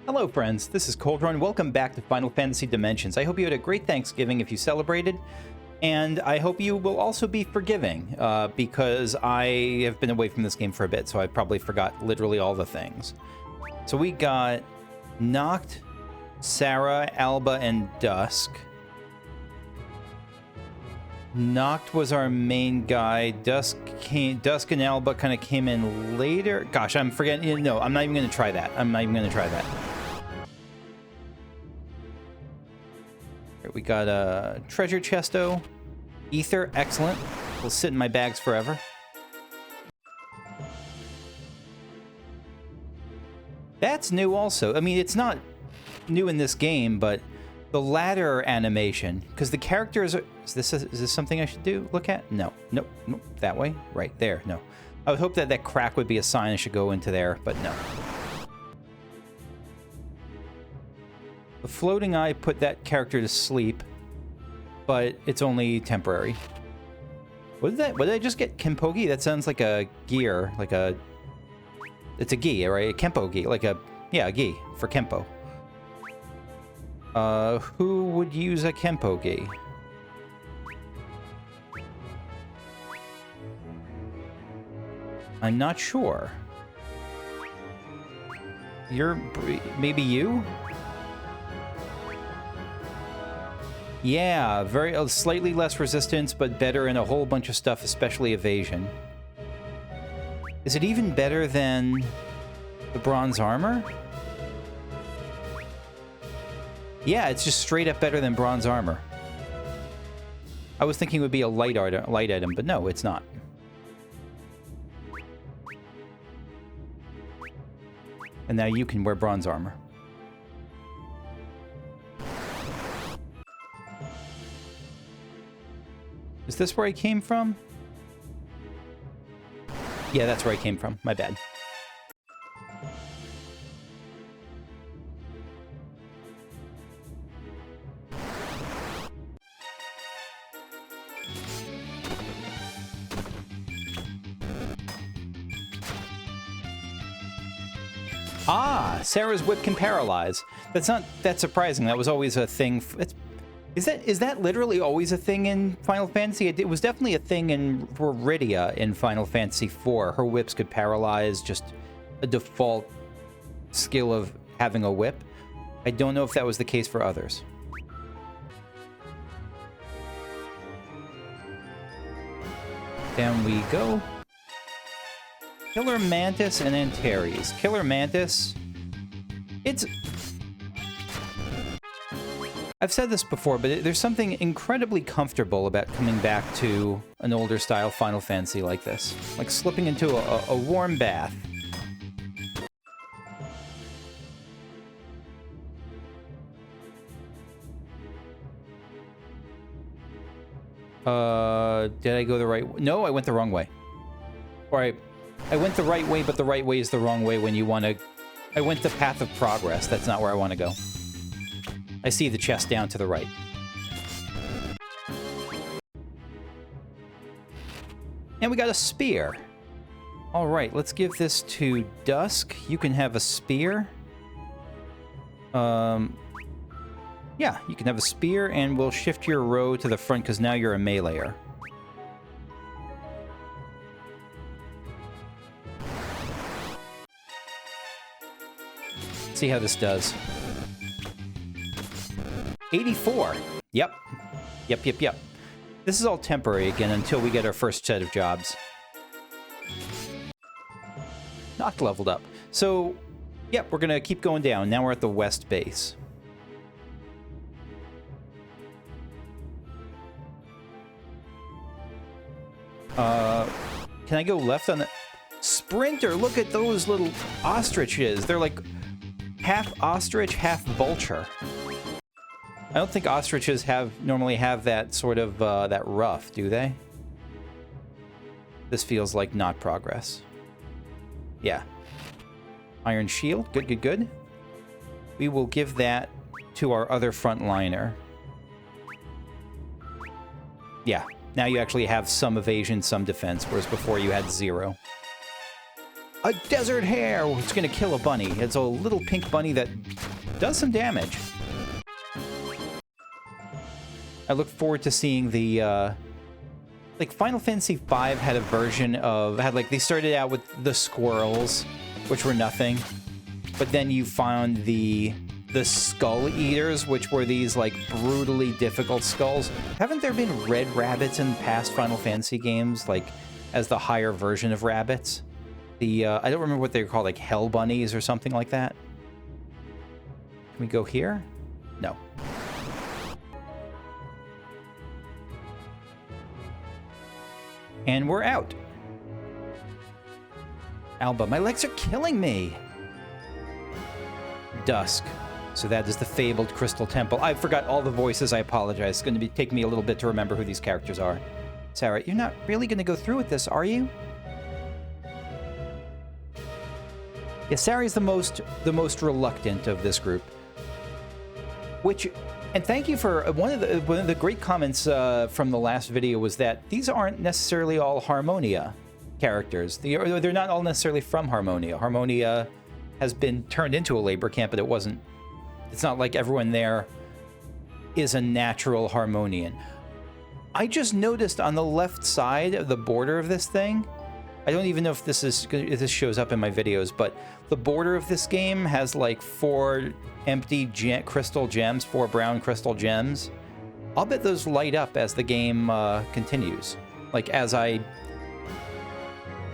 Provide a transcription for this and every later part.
Hello friends, this is Coldrun. Welcome back to Final Fantasy Dimensions. I hope you had a great Thanksgiving if you celebrated, and I hope you will also be forgiving, because I have been away from this game for a bit, so I probably forgot literally all the things. So we got Noct, Sarah, Alba, and Dusk. Noct was our main guy. Dusk and Alba kind of came in later. Gosh, I'm forgetting. No, I'm not even going to try that. We got a treasure chesto. Ether, excellent. Will sit in my bags forever. That's new also. I mean, it's not new in this game, but the ladder animation, because the characters are... Is this something I should do? Look at? No. Nope. Nope. That way? Right there. No. I would hope that that crack would be a sign I should go into there, but no. The floating eye put that character to sleep, but it's only temporary. What did I just get? Kenpogi? That sounds like a gear, like a... It's a gi, right? A Kempo gi, like a... Yeah, a gi for Kempo. Who would use a Kempo gi? I'm not sure. Maybe you? Yeah, slightly less resistance, but better in a whole bunch of stuff, especially evasion. Is it even better than the bronze armor? Yeah, it's just straight up better than bronze armor. I was thinking it would be a light item, but no, it's not. And now you can wear bronze armor. Is this where I came from? Yeah, that's where I came from. My bad. Ah, Sarah's whip can paralyze. That's not that surprising. That was always a thing. Is that literally always a thing in Final Fantasy? It was definitely a thing in Viridia in Final Fantasy IV. Her whips could paralyze, just a default skill of having a whip. I don't know if that was the case for others. Down we go. Killer Mantis and Antares. Killer Mantis, I've said this before, but there's something incredibly comfortable about coming back to an older style Final Fantasy like this. Like slipping into a warm bath. Did I go the right way? No, I went the wrong way. Or I went the right way, but the right way is the wrong way when you want to... I went the path of progress. That's not where I want to go. I see the chest down to the right. And we got a spear. All right, let's give this to Dusk. You can have a spear. Yeah, you can have a spear, and we'll shift your row to the front because now you're a meleeer. See how this does. 84. Yep. Yep. This is all temporary again until we get our first set of jobs. Not leveled up. So, yep, we're gonna keep going down. Now we're at the west base. Can I go left on the... Sprinter, look at those little ostriches. They're like half ostrich, half vulture. I don't think ostriches normally have that sort of, that ruff, do they? This feels like not progress. Yeah. Iron shield, good. We will give that to our other frontliner. Yeah, now you actually have some evasion, some defense, whereas before you had 0. A desert hare! It's gonna kill a bunny. It's a little pink bunny that does some damage. I look forward to seeing the, like, Final Fantasy V had a version of... they started out with the squirrels, which were nothing. But then you found the Skull Eaters, which were these, like, brutally difficult skulls. Haven't there been red rabbits in past Final Fantasy games, like, as the higher version of rabbits? The, I don't remember what they were called, like hell bunnies or something like that. Can we go here? No. And we're out. Alba, my legs are killing me. Dusk. So that is the fabled Crystal Temple. I forgot all the voices. I apologize. It's going to take me a little bit to remember who these characters are. Sarah, you're not really going to go through with this, are you? Yeah, Sarah's the most reluctant of this group. And thank you for one of the great comments from the last video was that these aren't necessarily all Harmonia characters. They're not all necessarily from Harmonia. Harmonia has been turned into a labor camp, but it's not like everyone there is a natural Harmonian. I just noticed on the left side of the border of this thing, I don't even know if this shows up in my videos, but the border of this game has like 4 empty crystal gems, 4 brown crystal gems. I'll bet those light up as the game continues. Like as I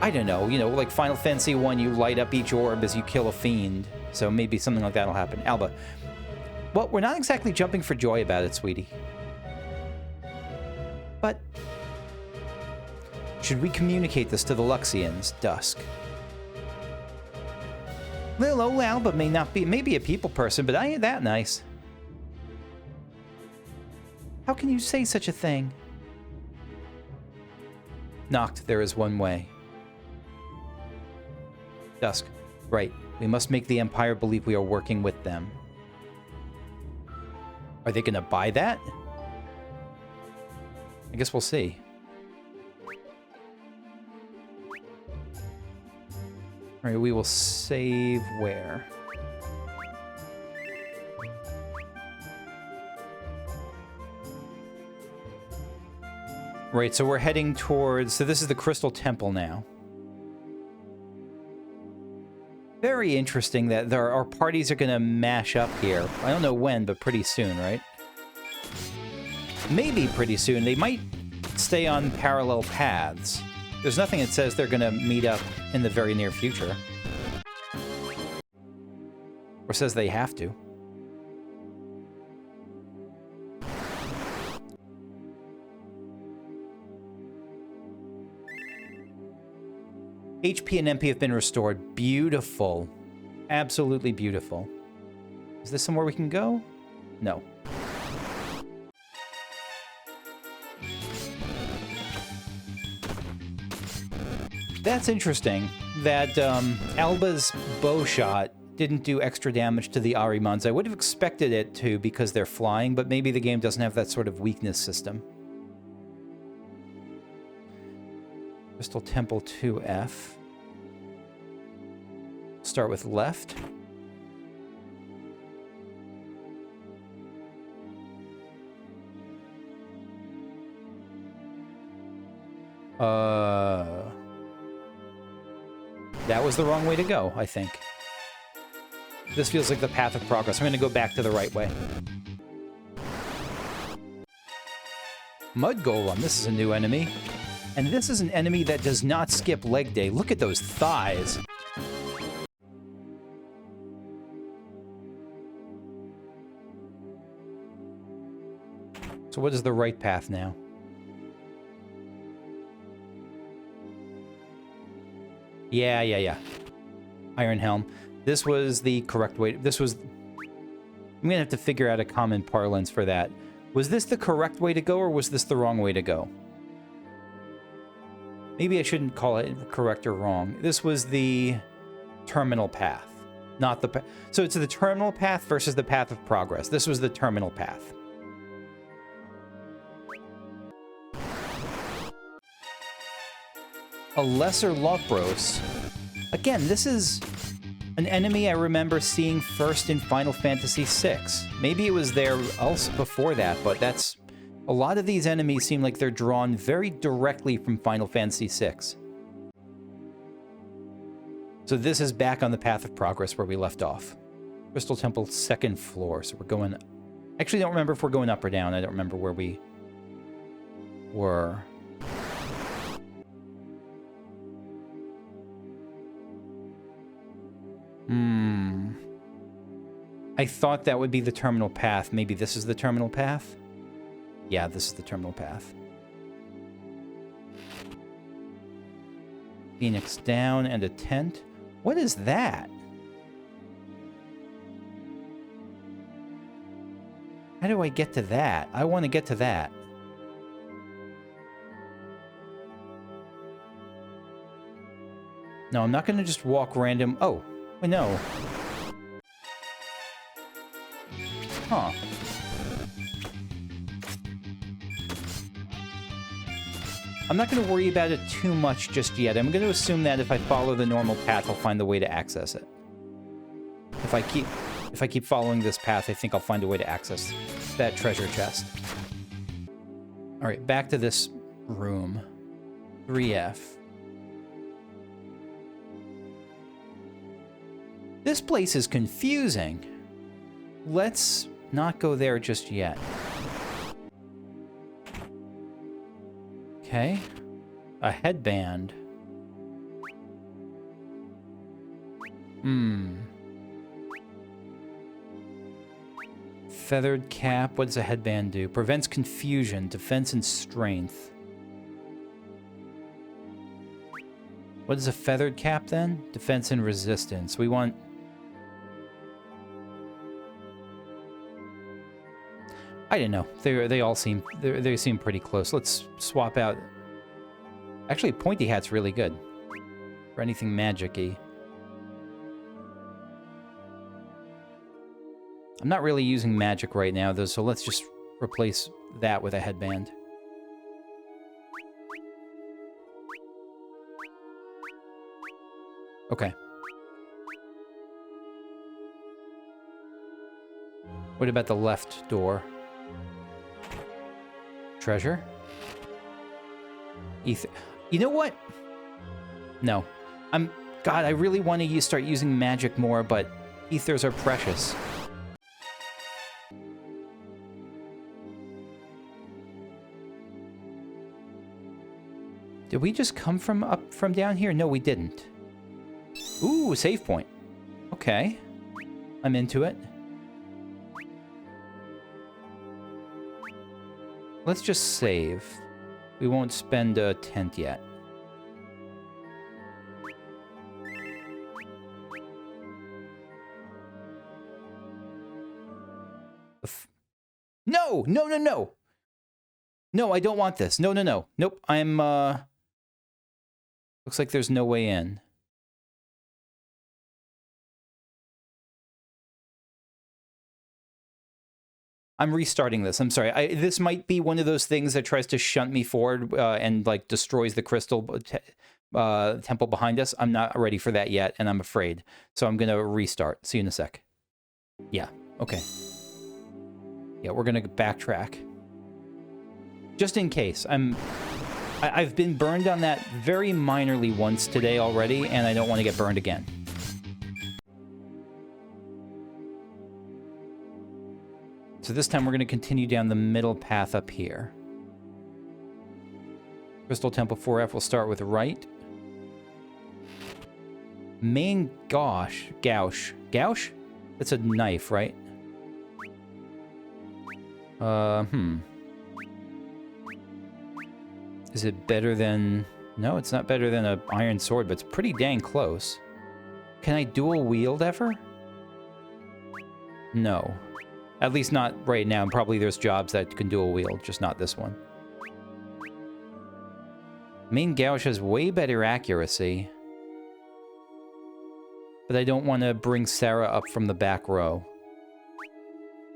don't know, like Final Fantasy 1, you light up each orb as you kill a fiend. So maybe something like that will happen. Alba, well, we're not exactly jumping for joy about it, sweetie. But should we communicate this to the Luxians? Dusk. Little old Alba may be a people person, but I ain't that nice. How can you say such a thing? Noct, there is one way. Dusk. Right. We must make the Empire believe we are working with them. Are they gonna buy that? I guess we'll see. Alright, we will save where? Right, so we're heading towards... So this is the Crystal Temple now. Very interesting that our parties are going to mash up here. I don't know when, but pretty soon, right? Maybe pretty soon. They might stay on parallel paths. There's nothing that says they're going to meet up in the very near future. Or says they have to. HP and MP have been restored. Beautiful. Absolutely beautiful. Is this somewhere we can go? No. That's interesting that Alba's bow shot didn't do extra damage to the Arimans. I would have expected it to because they're flying, but maybe the game doesn't have that sort of weakness system. Crystal Temple 2F. Start with left. That was the wrong way to go, I think. This feels like the path of progress. I'm going to go back to the right way. Mud Golem, this is a new enemy. And this is an enemy that does not skip leg day. Look at those thighs. So what is the right path now? Yeah. Iron Helm. This was the correct way. This was... I'm going to have to figure out a common parlance for that. Was this the correct way to go, or was this the wrong way to go? Maybe I shouldn't call it correct or wrong. This was the terminal path, not the... So it's the terminal path versus the path of progress. This was the terminal path. A lesser Lopros. Again, this is an enemy I remember seeing first in Final Fantasy VI. Maybe it was there else before that, but that's... A lot of these enemies seem like they're drawn very directly from Final Fantasy VI. So this is back on the path of progress where we left off. Crystal Temple, 2nd floor. So we're going... Actually, I don't remember if we're going up or down. I don't remember where we were. I thought that would be the terminal path. Maybe this is the terminal path? Yeah, this is the terminal path. Phoenix down and a tent. What is that? How do I get to that? I want to get to that. No, I'm not going to just walk random... Oh, wait, no. Huh. I'm not going to worry about it too much just yet. I'm going to assume that if I follow the normal path, I'll find the way to access it. If I keep following this path, I think I'll find a way to access that treasure chest. All right, back to this room. 3F. This place is confusing. Let's not go there just yet. Okay. A headband. Feathered cap. What does a headband do? Prevents confusion, defense, and strength. What is a feathered cap then? Defense and resistance. We want... I don't know. They all seem... They seem pretty close. Let's swap out... Actually, Pointy Hat's really good. For anything magic-y. I'm not really using magic right now, though, so let's just replace that with a headband. Okay. What about the left door? Treasure? Ether. You know what? No. God, I really want to start using magic more, but ethers are precious. Did we just come from down here? No, we didn't. Ooh, save point. Okay. I'm into it. Let's just save. We won't spend a tent yet. No! No, no, no! No, I don't want this. No, no, no. Nope, I'm, Looks like there's no way in. I'm restarting this. I'm sorry. This might be one of those things that tries to shunt me forward and, like, destroys the crystal temple behind us. I'm not ready for that yet, and I'm afraid. So I'm going to restart. See you in a sec. Yeah. Okay. Yeah, we're going to backtrack. Just in case. I've been burned on that very minorly once today already, and I don't want to get burned again. So this time we're going to continue down the middle path up here. Crystal Temple 4F will start with right. Main gouge. Gouge? That's a knife, right? Is it better than... No, it's not better than an iron sword, but it's pretty dang close. Can I dual wield ever? No. At least not right now. And probably there's jobs that can dual wield, just not this one. Main gouge has way better accuracy. But I don't want to bring Sarah up from the back row.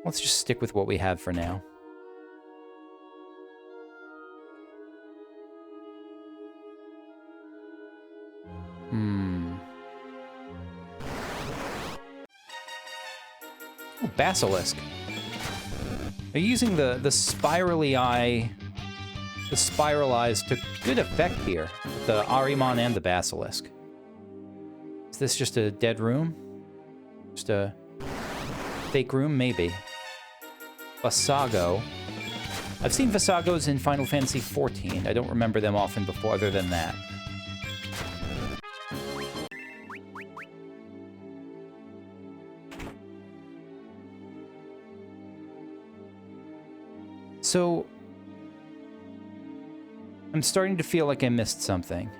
Let's just stick with what we have for now. Ooh, Basilisk. They're using the spirally eye, the spiral eyes to good effect here. The Ahriman and the Basilisk. Is this just a dead room? Just a fake room? Maybe. Visago. I've seen Visagos in Final Fantasy XIV. I don't remember them often before other than that. So, I'm starting to feel like I missed something.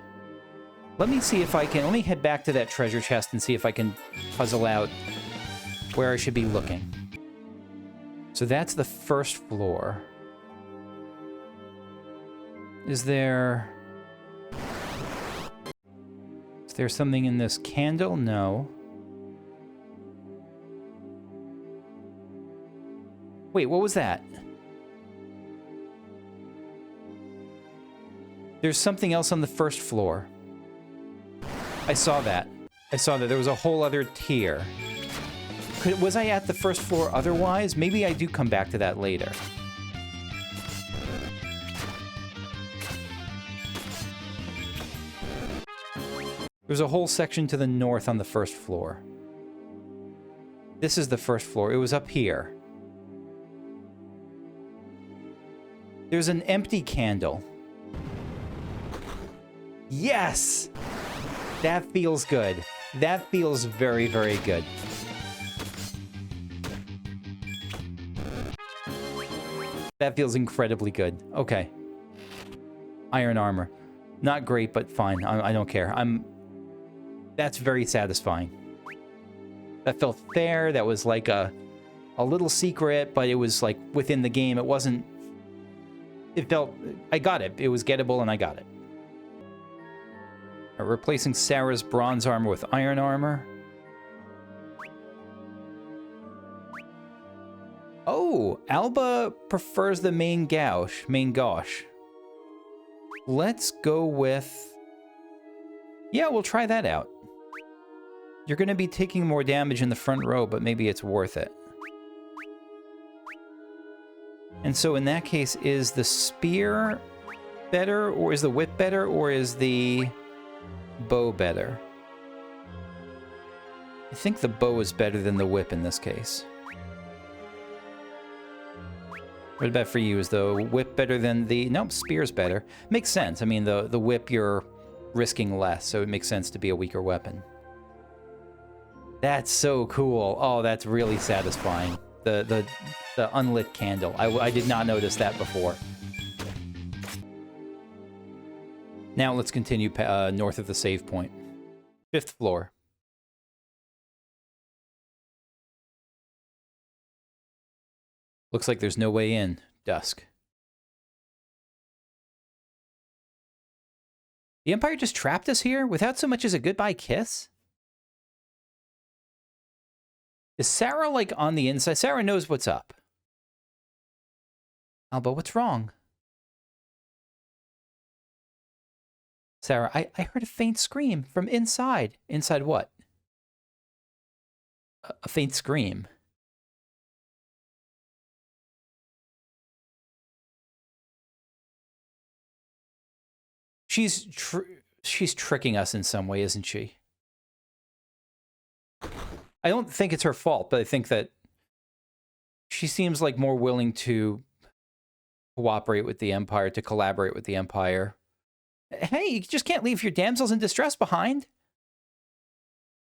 Let me see if I can... Let me head back to that treasure chest and see if I can puzzle out where I should be looking. So that's the first floor. Is there something in this candle? No. Wait, what was that? There's something else on the first floor. I saw that. I saw that. There was a whole other tier. Was I at the first floor otherwise? Maybe I do come back to that later. There's a whole section to the north on the first floor. This is the first floor. It was up here. There's an empty candle. Yes! That feels good. That feels very, very good. That feels incredibly good. Okay. Iron armor. Not great, but fine. I don't care. That's very satisfying. That felt fair. That was like a little secret, but it was like within the game. It wasn't... It felt... I got it. It was gettable, and I got it. Replacing Sarah's bronze armor with iron armor. Oh, Alba prefers the main gauche. Let's go with... Yeah, we'll try that out. You're going to be taking more damage in the front row, but maybe it's worth it. And so in that case, is the spear better, or is the whip better, or is the bow better? I think the bow is better than the whip in this case. What about for you? Is the whip better than the... Nope, spear's better. Makes sense. I mean, the whip, you're risking less, so it makes sense to be a weaker weapon. That's so cool. Oh, that's really satisfying. The unlit candle. I did not notice that before. Now let's continue north of the save point. 5th floor. Looks like there's no way in. Dusk. The Empire just trapped us here without so much as a goodbye kiss? Is Sarah, like, on the inside? Sarah knows what's up. Alba, what's wrong? Sarah, I heard a faint scream from inside. Inside what? A faint scream. She's tricking us in some way, isn't she? I don't think it's her fault, but I think that she seems like more willing to cooperate with the Empire, to collaborate with the Empire. Hey, you just can't leave your damsels in distress behind.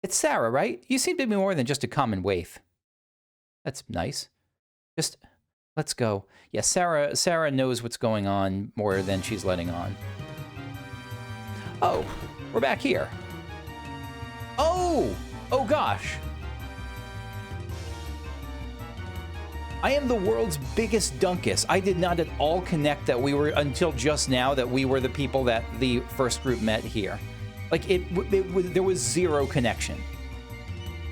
It's Sarah, right? You seem to be more than just a common waif. That's nice. Just, let's go. Yeah, Sarah knows what's going on more than she's letting on. Oh, we're back here. Oh gosh. I am the world's biggest Dunkus. I did not at all connect that we were, until just now, that we were the people that the first group met here. Like, there was zero connection.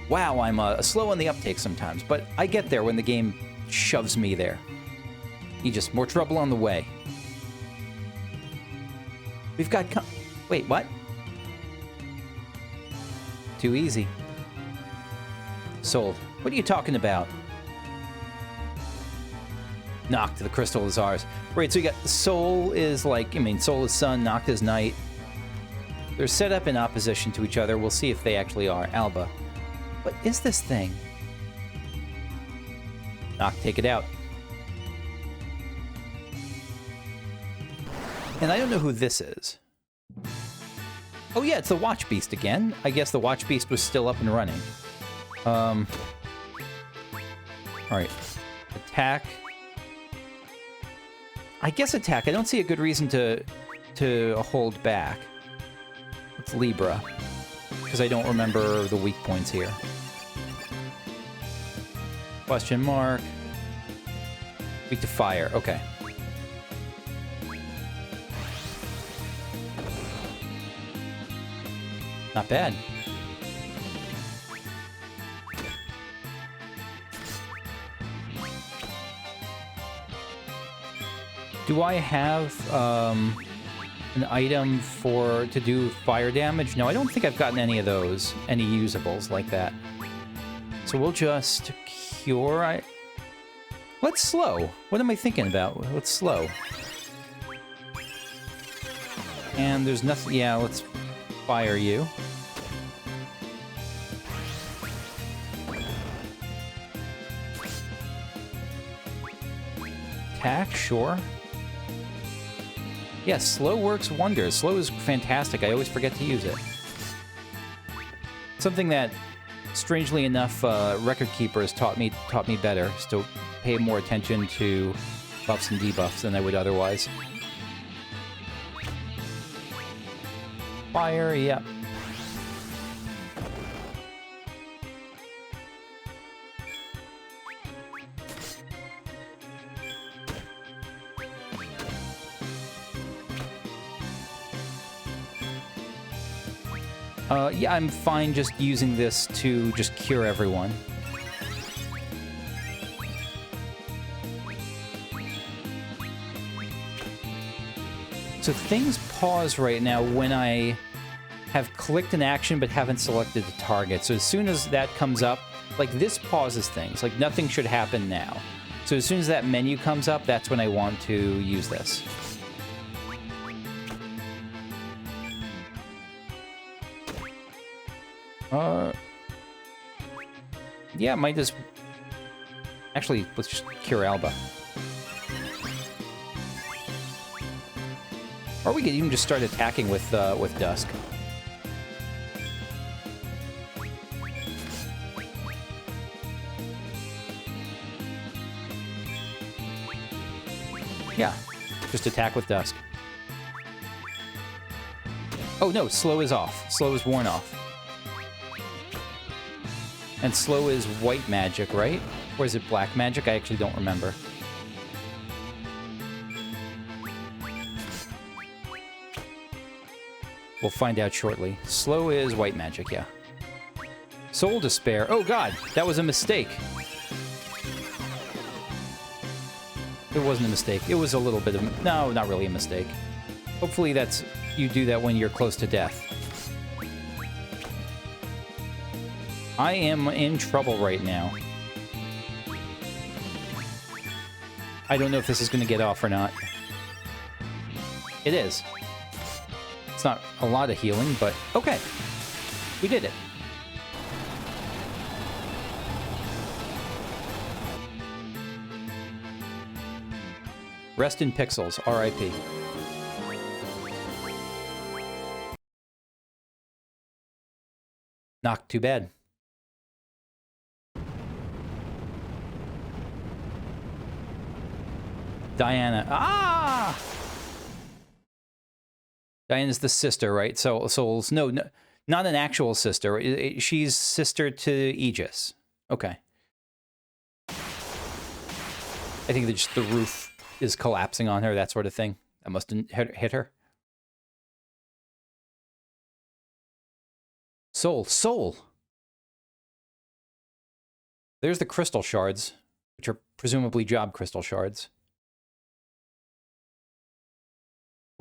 Wow, I'm slow on the uptake sometimes, but I get there when the game shoves me there. Just more trouble on the way. We've got... Wait, what? Too easy. Sold. What are you talking about? Noct, the crystal is ours. Right, so you got Sol is like, I mean, Sol is sun, Noct is night. They're set up in opposition to each other. We'll see if they actually are. Alba. What is this thing? Noct, take it out. And I don't know who this is. Oh yeah, it's the Watch Beast again. I guess the Watch Beast was still up and running. Alright. Attack. I guess attack. I don't see a good reason to hold back. It's Libra. Because I don't remember the weak points here. Question mark. Weak to fire. Okay. Not bad. Do I have an item to do fire damage? No, I don't think I've gotten any of those, any usables like that. So we'll just cure. Let's slow. What am I thinking about? Let's slow. And there's nothing. Yeah, let's fire you. Attack, sure. Yeah, slow works wonders. Slow is fantastic. I always forget to use it. Something that, strangely enough, Record Keeper has taught me better, is to pay more attention to buffs and debuffs than I would otherwise. Fire, yeah. Yeah, I'm fine just using this to just cure everyone. So things pause right now when I have clicked an action but haven't selected the target. So as soon as that comes up, like this pauses things. Like nothing should happen now. So as soon as that menu comes up, that's when I want to use this. Yeah, might just... Actually, let's just cure Alba. Or we could even just start attacking with Dusk. Yeah, just attack with Dusk. Oh no, slow is off. Slow is worn off. And slow is white magic, right? Or is it black magic? I actually don't remember. We'll find out shortly. Slow is white magic, yeah. Soul Despair. Oh god, that was a mistake. It wasn't a mistake. It was a little bit of... No, not really a mistake. Hopefully that's... You do that when you're close to death. I am in trouble right now. I don't know if this is going to get off or not. It is. It's not a lot of healing, but okay. We did it. Rest in pixels, R.I.P. Not too bad. Diana. Ah! Diana's the sister, right? So Soul's... No, not an actual sister. She's sister to Aegis. Okay. I think that just the roof is collapsing on her, that sort of thing. That must have hit her. Soul. There's the crystal shards, which are presumably job crystal shards.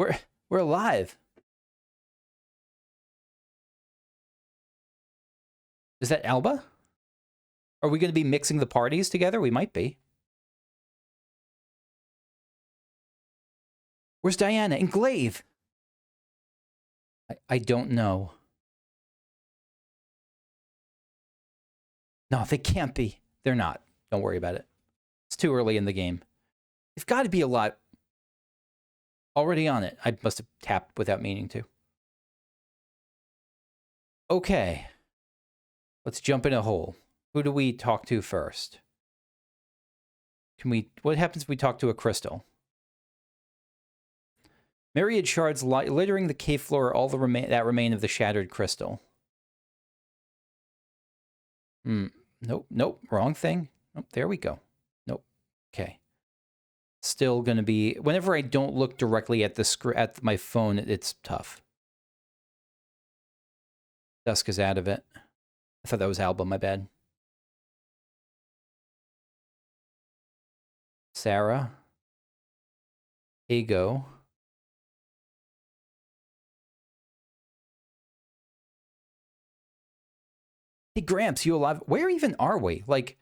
We're alive. Is that Alba? Are we going to be mixing the parties together? We might be. Where's Diana and Glaive? I don't know. No, they can't be. They're not. Don't worry about it. It's too early in the game. They've got to be a lot already on it. I must have tapped without meaning to. Okay. Let's jump in a hole. Who do we talk to first? What happens if we talk to a crystal? Myriad shards littering the cave floor, all that remain of the shattered crystal. Nope, wrong thing. Oh, there we go. Nope. Okay. Still gonna be, whenever I don't look directly at at my phone, it's tough. Dusk is out of it. I thought that was Alba, my bad. Sarah. Ego. Hey, Gramps, you alive? Where even are we? Like,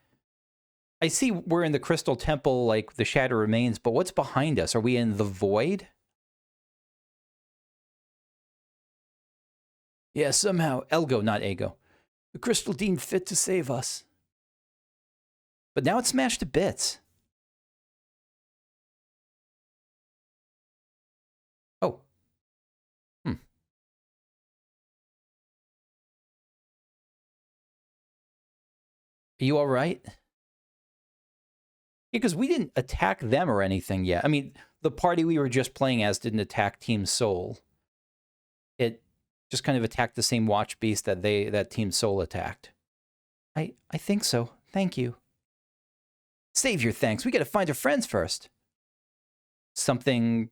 I see we're in the Crystal Temple, like the Shattered Remains, but what's behind us? Are we in the Void? Yeah, somehow. Elgo, not Ego. The crystal deemed fit to save us. But now it's smashed to bits. Oh. Are you all right? Because we didn't attack them or anything yet. I mean, the party we were just playing as didn't attack Team Soul. It just kind of attacked the same watch beast that Team Soul attacked. I think so. Thank you. Save your thanks. We got to find our friends first. Something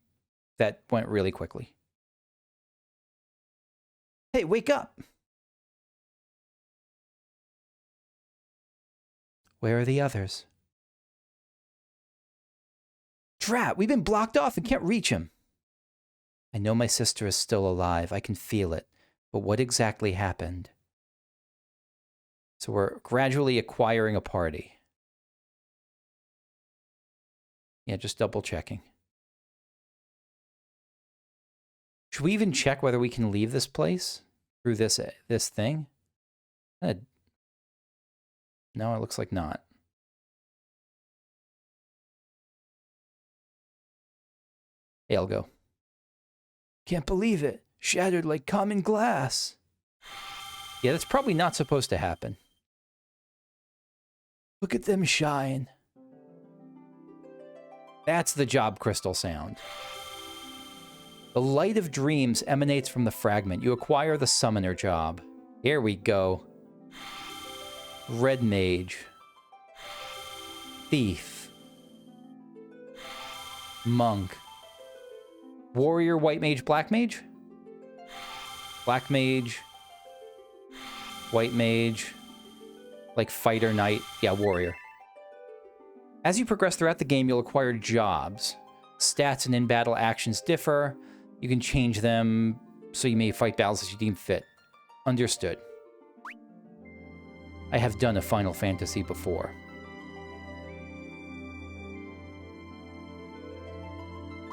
that went really quickly. Hey, wake up. Where are the others? Drat, we've been blocked off and can't reach him. I know my sister is still alive. I can feel it. But what exactly happened? So we're gradually acquiring a party. Yeah, just double checking. Should we even check whether we can leave this place through this thing? No, it looks like not. Hey, I'll go. Can't believe it. Shattered like common glass. Yeah, that's probably not supposed to happen. Look at them shine. That's the job crystal sound. The light of dreams emanates from the fragment. You acquire the summoner job. Here we go. Red mage. Thief. Monk. Warrior, white mage, black mage? Black mage. White mage. Like fighter, knight. Yeah, warrior. As you progress throughout the game, you'll acquire jobs. Stats and in-battle actions differ. You can change them so you may fight battles as you deem fit. Understood. I have done a Final Fantasy before.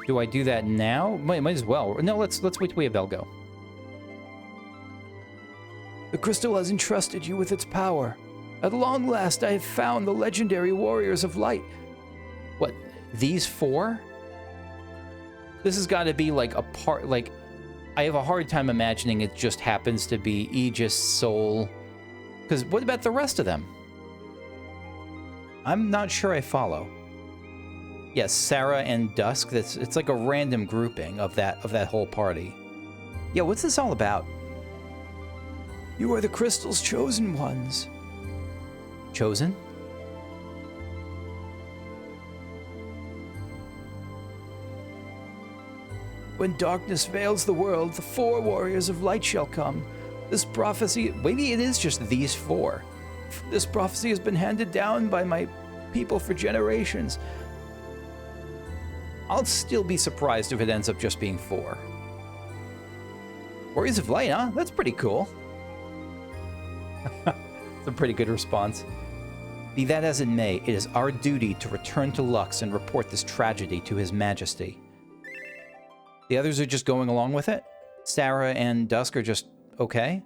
Do I do that now? Might as well. No, let's wait till we have Elgo. The crystal has entrusted you with its power. At long last, I have found the legendary warriors of light. What? These four? This has got to be like a part. Like, I have a hard time imagining it just happens to be Aegis, Soul. Because what about the rest of them? I'm not sure I follow. Yes, Sarah and Dusk. It's like a random grouping of that whole party. Yeah, what's this all about? You are the crystal's chosen ones. Chosen? When darkness veils the world, the four warriors of light shall come. This prophecy, maybe it is just these four. This prophecy has been handed down by my people for generations. I'll still be surprised if it ends up just being four. Warriors of Light, huh? That's pretty cool. It's a pretty good response. Be that as it may, it is our duty to return to Lux and report this tragedy to His Majesty. The others are just going along with it. Sarah and Dusk are just okay.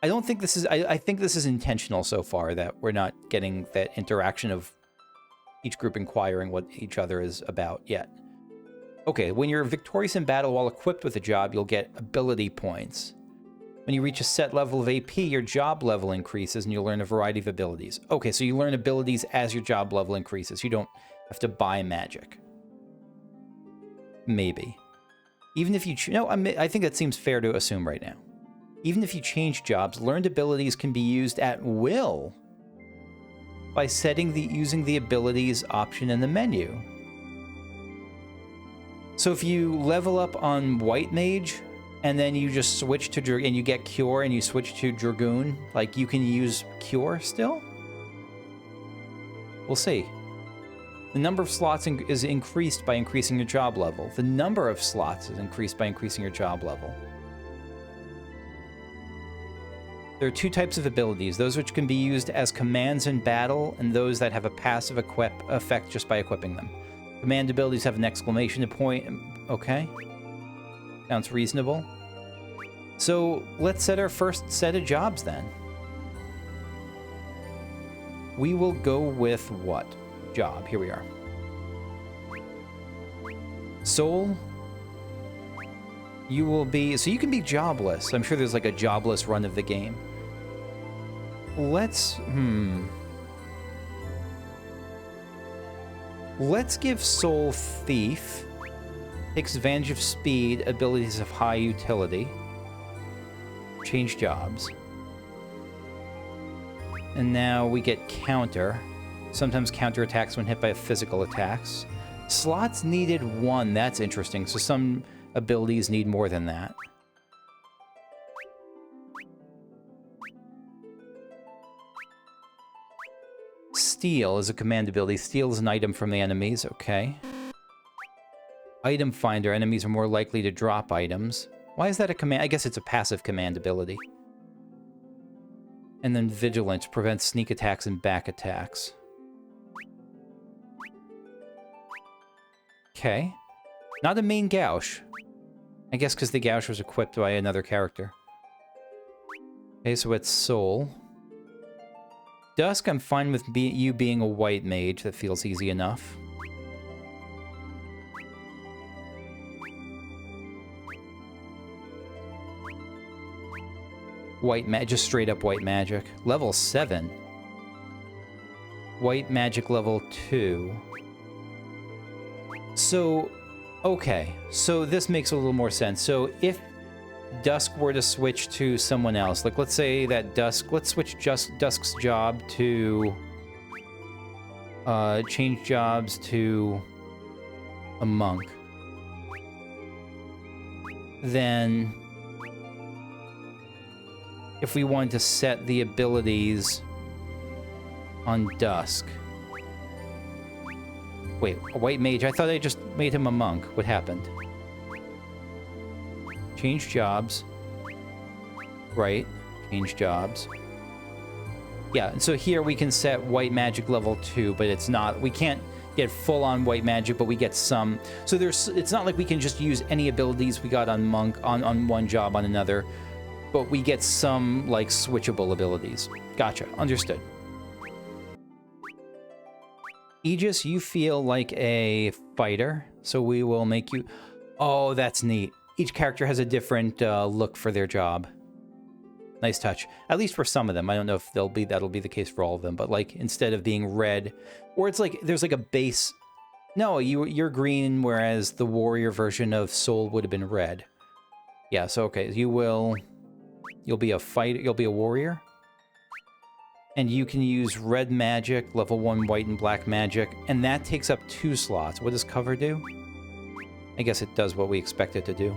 I don't think this is... I think this is intentional so far, that we're not getting that interaction of each group inquiring what each other is about yet. Okay, when you're victorious in battle while equipped with a job, you'll get ability points. When you reach a set level of AP, your job level increases and you'll learn a variety of abilities. Okay, so you learn abilities as your job level increases. You don't have to buy magic. Maybe. Even if you... No, I think that seems fair to assume right now. Even if you change jobs, learned abilities can be used at will by using the abilities option in the menu. So if you level up on White Mage, and then you just switch to and you get Cure, and you switch to Dragoon, like, you can use Cure still? We'll see. The number of slots is increased by increasing your job level. The number of slots is increased by increasing your job level. There are two types of abilities, those which can be used as commands in battle, and those that have a passive effect just by equipping them. Command abilities have an exclamation point. Okay. Sounds reasonable. So let's set our first set of jobs then. We will go with what? Job. Here we are. Soul. You will be... So you can be jobless. I'm sure there's like a jobless run of the game. Let's... Let's give Soul Thief. Takes advantage of speed, abilities of high utility. Change jobs. And now we get counter. Sometimes counter attacks when hit by physical attacks. Slots needed 1. That's interesting. So some abilities need more than that. Steal is a command ability. Steal is an item from the enemies. Okay. Item Finder. Enemies are more likely to drop items. Why is that a command? I guess it's a passive command ability. And then Vigilance prevents sneak attacks and back attacks. Okay. Not a main Gauche. I guess because the Gauche was equipped by another character. Okay, so it's Soul. Dusk, I'm fine with you being a White Mage. That feels easy enough. Just straight up white magic. Level 7. White magic level 2. So, okay. So this makes a little more sense. So if Dusk were to switch to someone else, like let's say that let's switch Dusk's job to, change jobs to a monk. Then, if we wanted to set the abilities on Dusk. Wait, a White Mage? I thought I just made him a monk. What happened? Change jobs. Right. Change jobs. Yeah, and so here we can set White Magic level 2, but it's not... We can't get full-on White Magic, but we get some... So it's not like we can just use any abilities we got on Monk on one job on another, but we get some, like, switchable abilities. Gotcha. Understood. Aegis, you feel like a fighter, so we will make you... Oh, that's neat. Each character has a different look for their job. Nice touch. At least for some of them. I don't know if that'll be the case for all of them, but like instead of being red, or it's like there's like a base. No, you're green, whereas the warrior version of Soul would have been red. Yeah, so okay, you'll be a fighter, you'll be a warrior. And you can use red magic, level 1 white and black magic, and that takes up 2 slots. What does cover do? I guess it does what we expect it to do.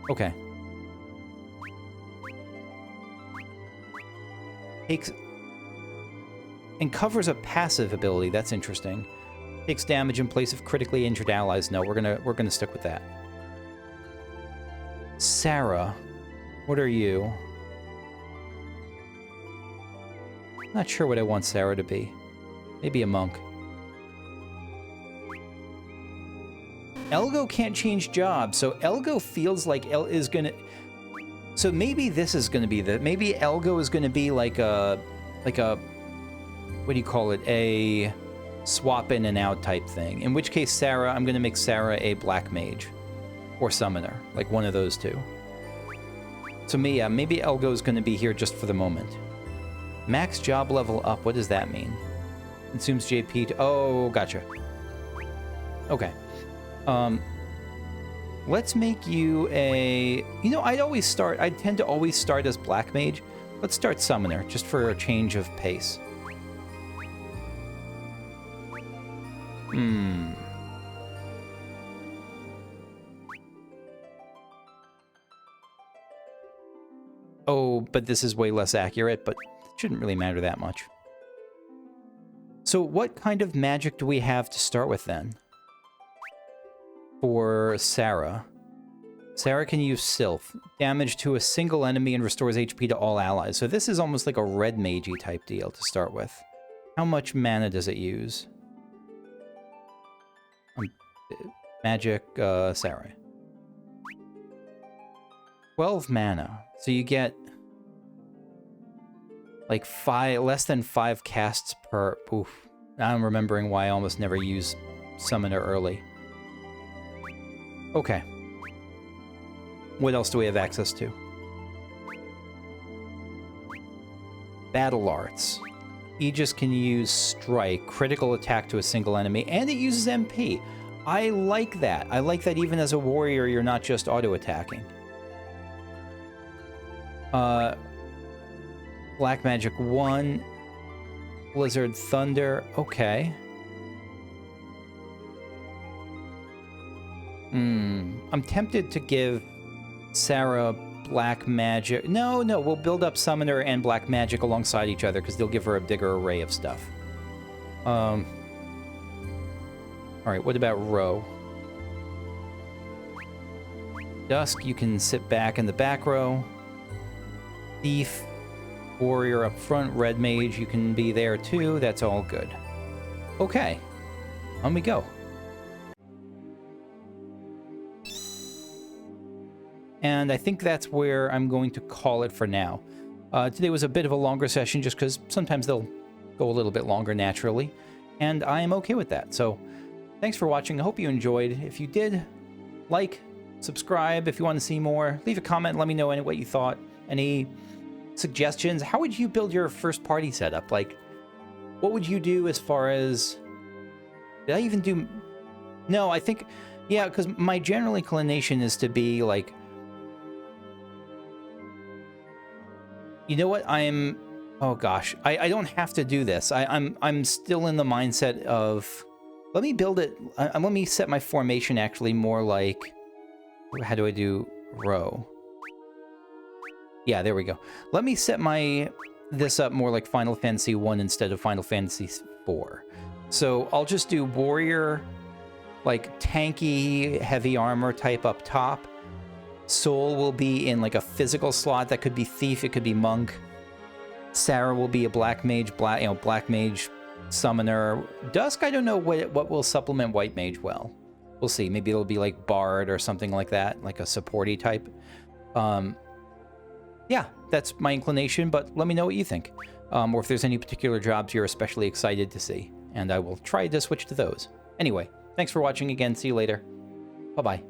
Okay. And covers a passive ability. That's interesting. Takes damage in place of critically injured allies. No, we're gonna stick with that. Sarah, what are you? Not sure what I want Sarah to be. Maybe a monk. Elgo can't change jobs, so Elgo feels like El is gonna... So maybe this is gonna be the... Maybe Elgo is gonna be like a... What do you call it? A swap in and out type thing. In which case, Sarah, I'm gonna make Sarah a black mage. Or summoner. Like one of those two. So yeah, maybe Elgo is gonna be here just for the moment. Max job level up, what does that mean? Consumes JP to... Oh, gotcha. Okay. Let's make you a... You know, I tend to always start as Black Mage. Let's start Summoner, just for a change of pace. Oh, but this is way less accurate, but it shouldn't really matter that much. So what kind of magic do we have to start with then? For Sarah. Sarah can use Sylph. Damage to a single enemy and restores HP to all allies. So this is almost like a red magey type deal to start with. How much mana does it use? Magic, Sarah. 12 mana. So you get like less than 5 casts per... Oof. Now I'm remembering why I almost never use Summoner early. Okay. What else do we have access to? Battle Arts. Aegis can use Strike, critical attack to a single enemy, and it uses MP. I like that. I like that even as a warrior, you're not just auto-attacking. Black Magic 1. Blizzard Thunder. Okay. I'm tempted to give Sarah Black Magic. No, we'll build up Summoner and Black Magic alongside each other because they'll give her a bigger array of stuff. Alright, what about row? Dusk, you can sit back in the back row. Thief, warrior up front, red mage, you can be there too. That's all good. Okay, on we go. And I think that's where I'm going to call it for now. Today was a bit of a longer session just because sometimes they'll go a little bit longer naturally. And I am okay with that. So thanks for watching. I hope you enjoyed. If you did, like, subscribe if you want to see more. Leave a comment. Let me know what you thought. Any suggestions? How would you build your first party setup? Like, what would you do as far as... Did I even do... No, I think... Yeah, because my general inclination is to be like... You know what? Oh gosh, I don't have to do this. I'm still in the mindset of... Let me build it... let me set my formation actually more like... How do I do row? Yeah, there we go. Let me set this up more like Final Fantasy 1 instead of Final Fantasy 4. So I'll just do warrior, like tanky, heavy armor type up top. Soul will be in like a physical slot. That could be thief, it could be monk. Sarah will be a black mage, black mage summoner. Dusk, I don't know what will supplement white mage well. We'll see. Maybe it'll be like bard or something like that, like a supporty type. Yeah, that's my inclination, but let me know what you think. Or if there's any particular jobs you're especially excited to see, and I will try to switch to those. Anyway, thanks for watching again. See you later. Bye-bye.